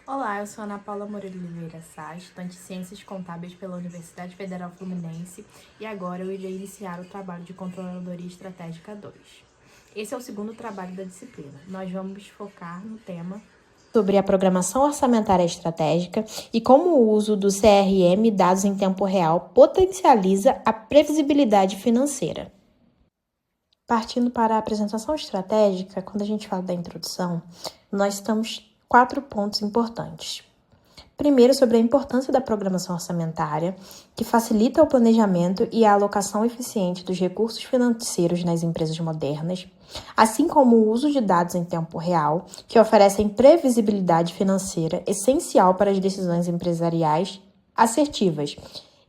Olá, eu sou Ana Paula Moreira Oliveira Sá, estudante de Ciências Contábeis pela Universidade Federal Fluminense, e agora eu irei iniciar o trabalho de Controladoria Estratégica 2. Esse é o segundo trabalho da disciplina. Nós vamos focar no tema sobre a programação orçamentária estratégica e como o uso do CRM, dados em tempo real, potencializa a previsibilidade financeira. Partindo para a apresentação estratégica, quando a gente fala da introdução, nós temos 4 pontos importantes. Primeiro, sobre a importância da programação orçamentária, que facilita o planejamento e a alocação eficiente dos recursos financeiros nas empresas modernas, assim como o uso de dados em tempo real, que oferecem previsibilidade financeira essencial para as decisões empresariais assertivas,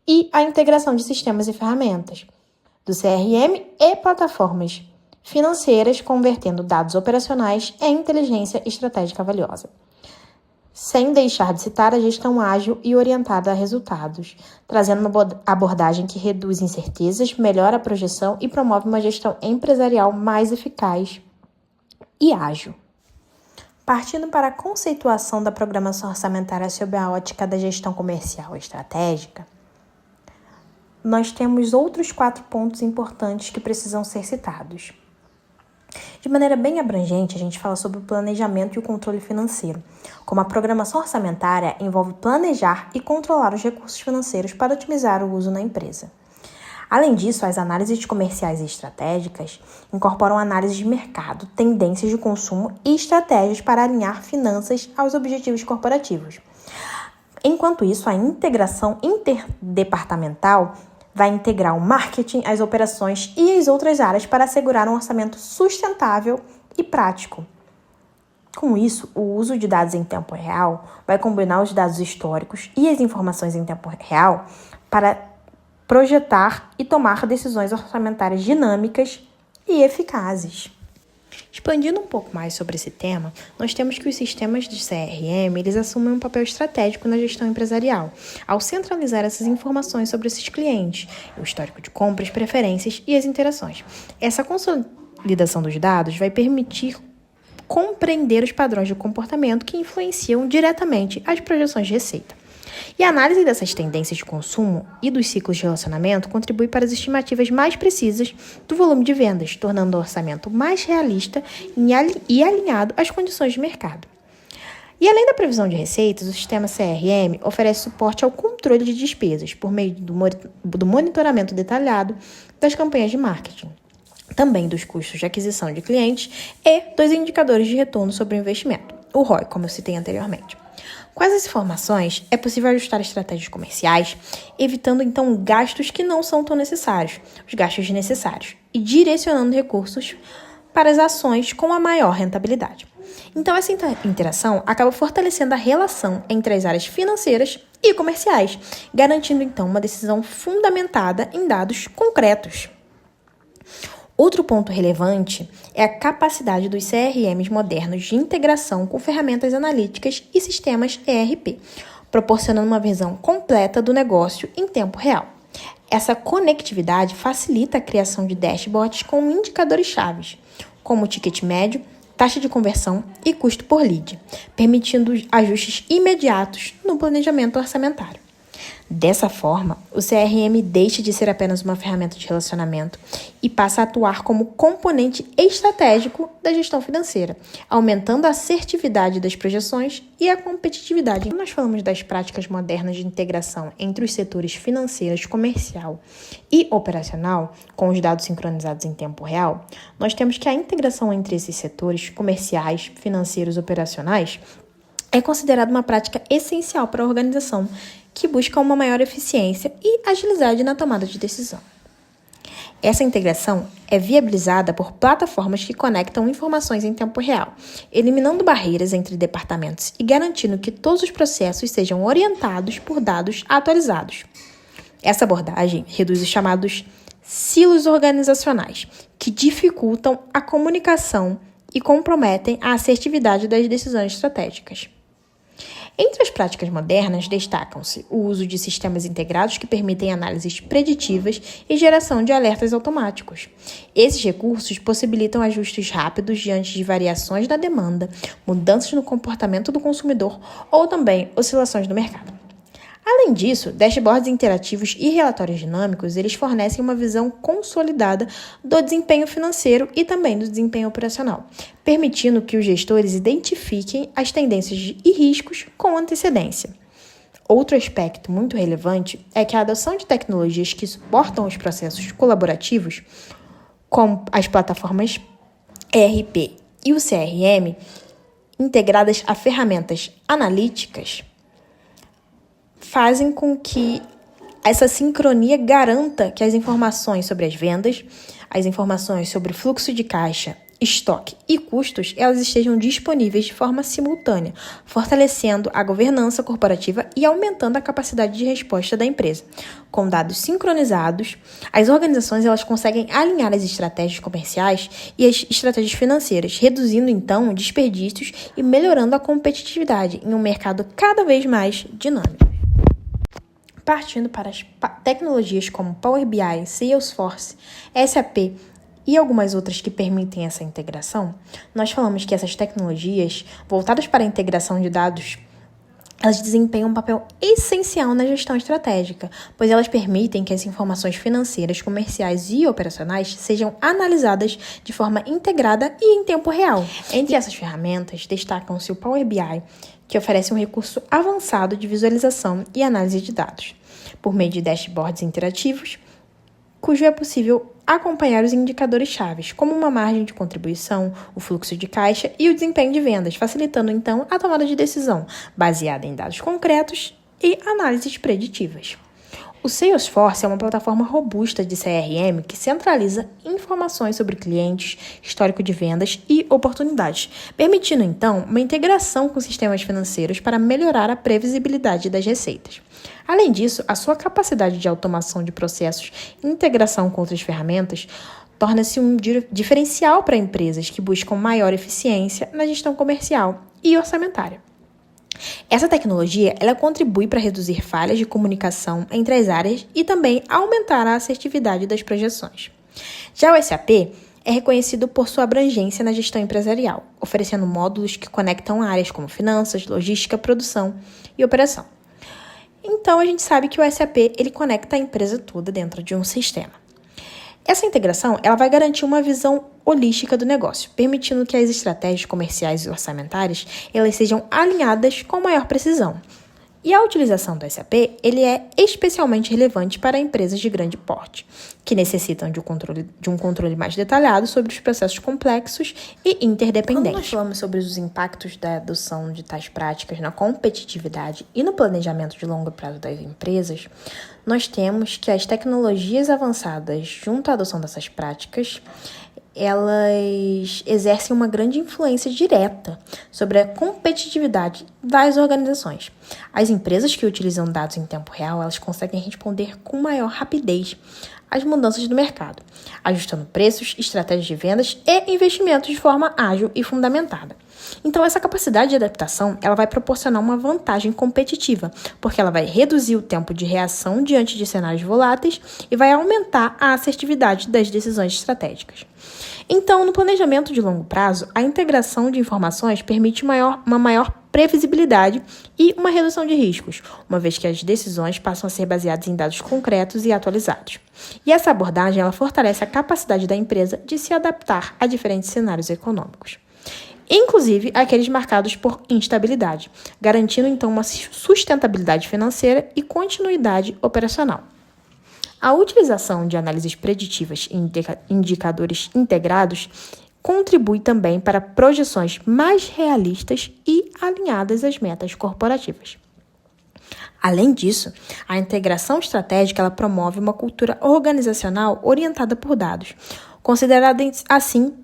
e a integração de sistemas e ferramentas, do CRM e plataformas financeiras, convertendo dados operacionais em inteligência estratégica valiosa. Sem deixar de citar a gestão ágil e orientada a resultados, trazendo uma abordagem que reduz incertezas, melhora a projeção e promove uma gestão empresarial mais eficaz e ágil. Partindo para a conceituação da programação orçamentária sob a ótica da gestão comercial estratégica, nós temos outros 4 pontos importantes que precisam ser citados. De maneira bem abrangente, a gente fala sobre o planejamento e o controle financeiro, como a programação orçamentária envolve planejar e controlar os recursos financeiros para otimizar o uso na empresa. Além disso, as análises comerciais e estratégicas incorporam análise de mercado, tendências de consumo e estratégias para alinhar finanças aos objetivos corporativos. Enquanto isso, a integração interdepartamental vai integrar o marketing, as operações e as outras áreas para assegurar um orçamento sustentável e prático. Com isso, o uso de dados em tempo real vai combinar os dados históricos e as informações em tempo real para projetar e tomar decisões orçamentárias dinâmicas e eficazes. Expandindo um pouco mais sobre esse tema, nós temos que os sistemas de CRM, eles assumem um papel estratégico na gestão empresarial, ao centralizar essas informações sobre esses clientes, o histórico de compras, preferências e as interações. Essa consolidação dos dados vai permitir compreender os padrões de comportamento que influenciam diretamente as projeções de receita. E a análise dessas tendências de consumo e dos ciclos de relacionamento contribui para as estimativas mais precisas do volume de vendas, tornando o orçamento mais realista e alinhado às condições de mercado. E além da previsão de receitas, o sistema CRM oferece suporte ao controle de despesas por meio do monitoramento detalhado das campanhas de marketing, também dos custos de aquisição de clientes e dos indicadores de retorno sobre o investimento, o ROI, como eu citei anteriormente. Com essas informações, é possível ajustar estratégias comerciais, evitando então gastos que não são tão necessários, os gastos desnecessários, e direcionando recursos para as ações com a maior rentabilidade. Então, essa interação acaba fortalecendo a relação entre as áreas financeiras e comerciais, garantindo então uma decisão fundamentada em dados concretos. Outro ponto relevante é a capacidade dos CRMs modernos de integração com ferramentas analíticas e sistemas ERP, proporcionando uma visão completa do negócio em tempo real. Essa conectividade facilita a criação de dashboards com indicadores-chave, como o ticket médio, taxa de conversão e custo por lead, permitindo ajustes imediatos no planejamento orçamentário. Dessa forma, o CRM deixa de ser apenas uma ferramenta de relacionamento e passa a atuar como componente estratégico da gestão financeira, aumentando a assertividade das projeções e a competitividade. Quando nós falamos das práticas modernas de integração entre os setores financeiro, comercial e operacional, com os dados sincronizados em tempo real, nós temos que a integração entre esses setores comerciais, financeiros e operacionais é considerada uma prática essencial para a organização que busca uma maior eficiência e agilidade na tomada de decisão. Essa integração é viabilizada por plataformas que conectam informações em tempo real, eliminando barreiras entre departamentos e garantindo que todos os processos sejam orientados por dados atualizados. Essa abordagem reduz os chamados silos organizacionais, que dificultam a comunicação e comprometem a assertividade das decisões estratégicas. Entre as práticas modernas, destacam-se o uso de sistemas integrados que permitem análises preditivas e geração de alertas automáticos. Esses recursos possibilitam ajustes rápidos diante de variações da demanda, mudanças no comportamento do consumidor ou também oscilações no mercado. Além disso, dashboards interativos e relatórios dinâmicos, eles fornecem uma visão consolidada do desempenho financeiro e também do desempenho operacional, permitindo que os gestores identifiquem as tendências e riscos com antecedência. Outro aspecto muito relevante é que a adoção de tecnologias que suportam os processos colaborativos, como as plataformas ERP e o CRM, integradas a ferramentas analíticas, fazem com que essa sincronia garanta que as informações sobre as vendas, as informações sobre fluxo de caixa, estoque e custos, elas estejam disponíveis de forma simultânea, fortalecendo a governança corporativa e aumentando a capacidade de resposta da empresa. Com dados sincronizados, as organizações elas conseguem alinhar as estratégias comerciais e as estratégias financeiras, reduzindo então desperdícios e melhorando a competitividade em um mercado cada vez mais dinâmico. Partindo para as tecnologias como Power BI, Salesforce, SAP e algumas outras que permitem essa integração, nós falamos que essas tecnologias, voltadas para a integração de dados, elas desempenham um papel essencial na gestão estratégica, pois elas permitem que as informações financeiras, comerciais e operacionais sejam analisadas de forma integrada e em tempo real. Entre essas ferramentas, destacam-se o Power BI, que oferece um recurso avançado de visualização e análise de dados, por meio de dashboards interativos, cujo é possível acompanhar os indicadores chaves, como uma margem de contribuição, o fluxo de caixa e o desempenho de vendas, facilitando então a tomada de decisão, baseada em dados concretos e análises preditivas. O Salesforce é uma plataforma robusta de CRM que centraliza informações sobre clientes, histórico de vendas e oportunidades, permitindo então uma integração com sistemas financeiros para melhorar a previsibilidade das receitas. Além disso, a sua capacidade de automação de processos e integração com outras ferramentas torna-se um diferencial para empresas que buscam maior eficiência na gestão comercial e orçamentária. Essa tecnologia ela contribui para reduzir falhas de comunicação entre as áreas e também aumentar a assertividade das projeções. Já o SAP é reconhecido por sua abrangência na gestão empresarial, oferecendo módulos que conectam áreas como finanças, logística, produção e operação. Então, a gente sabe que o SAP ele conecta a empresa toda dentro de um sistema. Essa integração ela vai garantir uma visão holística do negócio, permitindo que as estratégias comerciais e orçamentárias elas sejam alinhadas com maior precisão. E a utilização do SAP ele é especialmente relevante para empresas de grande porte, que necessitam de um controle mais detalhado sobre os processos complexos e interdependentes. Quando nós falamos sobre os impactos da adoção de tais práticas na competitividade e no planejamento de longo prazo das empresas, nós temos que as tecnologias avançadas junto à adoção dessas práticas, elas exercem uma grande influência direta sobre a competitividade das organizações. As empresas que utilizam dados em tempo real, elas conseguem responder com maior rapidez às mudanças do mercado, ajustando preços, estratégias de vendas e investimentos de forma ágil e fundamentada. Então, essa capacidade de adaptação ela vai proporcionar uma vantagem competitiva, porque ela vai reduzir o tempo de reação diante de cenários voláteis e vai aumentar a assertividade das decisões estratégicas. Então, no planejamento de longo prazo, a integração de informações permite uma maior previsibilidade e uma redução de riscos, uma vez que as decisões passam a ser baseadas em dados concretos e atualizados. E essa abordagem ela fortalece a capacidade da empresa de se adaptar a diferentes cenários econômicos, inclusive aqueles marcados por instabilidade, garantindo então uma sustentabilidade financeira e continuidade operacional. A utilização de análises preditivas e indicadores integrados contribui também para projeções mais realistas e alinhadas às metas corporativas. Além disso, a integração estratégica ela promove uma cultura organizacional orientada por dados, considerada assim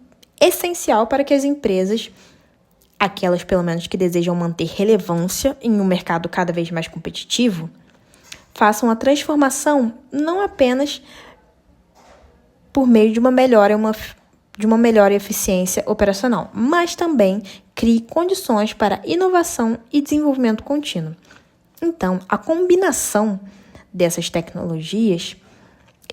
essencial para que as empresas, aquelas pelo menos que desejam manter relevância em um mercado cada vez mais competitivo, façam a transformação não apenas por meio de uma melhora e eficiência operacional, mas também crie condições para inovação e desenvolvimento contínuo. Então, a combinação dessas tecnologias,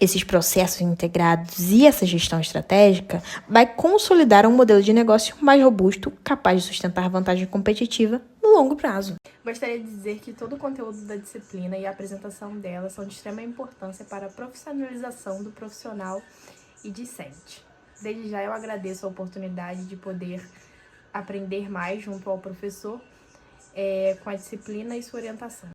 esses processos integrados e essa gestão estratégica vai consolidar um modelo de negócio mais robusto, capaz de sustentar vantagem competitiva no longo prazo. Gostaria de dizer que todo o conteúdo da disciplina e a apresentação dela são de extrema importância para a profissionalização do profissional e discente. Desde já eu agradeço a oportunidade de poder aprender mais junto ao professor com a disciplina e sua orientação.